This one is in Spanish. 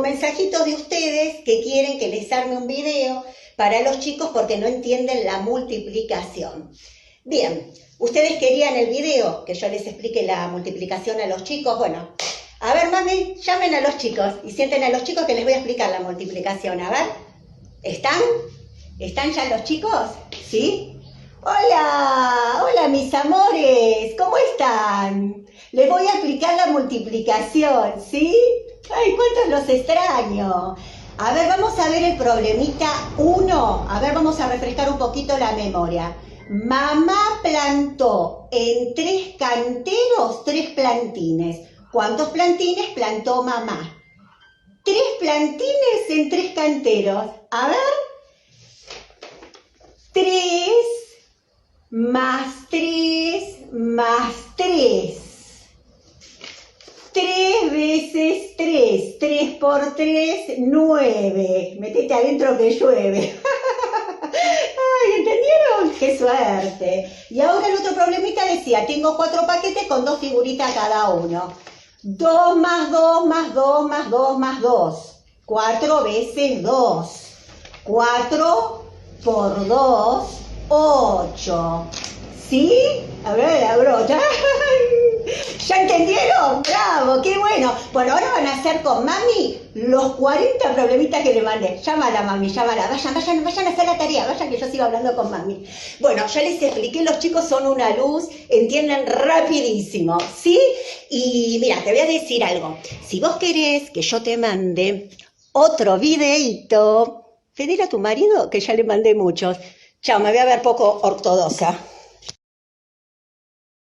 Mensajitos de ustedes que quieren que les arme un video para los chicos porque no entienden la multiplicación. Bien, ustedes querían el video que yo les explique la multiplicación a los chicos. Bueno, a ver, mami, llamen a los chicos y sienten a los chicos que les voy a explicar la multiplicación. A ver, ¿están? ¿Están ya los chicos? ¿Sí? Hola, hola mis amores, ¿cómo están? Les voy a explicar la multiplicación, ¿sí? Ay, cuántos los extraño. A ver, vamos a ver el problemita 1. A ver, vamos a refrescar un poquito la memoria. Mamá plantó en 3 canteros 3 plantines. ¿Cuántos plantines plantó mamá? 3 plantines en 3 canteros. A ver. 3 más 3 más 3. 3 veces 3. 3 por 3, 9. Metete adentro que llueve. Ay, ¿entendieron? ¡Qué suerte! Y ahora el otro problemita decía, tengo 4 paquetes con 2 figuritas cada uno. 2 más 2 más 2 más 2 más 2. 4 veces 2. 4 por 2, 8. ¿Sí? A ver la brocha. ¿Ya entendieron? ¡Bravo! ¡Qué bueno! Bueno, ahora van a hacer con mami los 40 problemitas que le mandé. Llámala, mami, llámala. Vayan a hacer la tarea. Vayan que yo sigo hablando con mami. Bueno, ya les expliqué, los chicos son una luz, entienden rapidísimo, ¿sí? Y mira, te voy a decir algo. Si vos querés que yo te mande otro videíto, pedile a tu marido, que ya le mandé muchos. Chao, me voy a ver poco ortodoxa.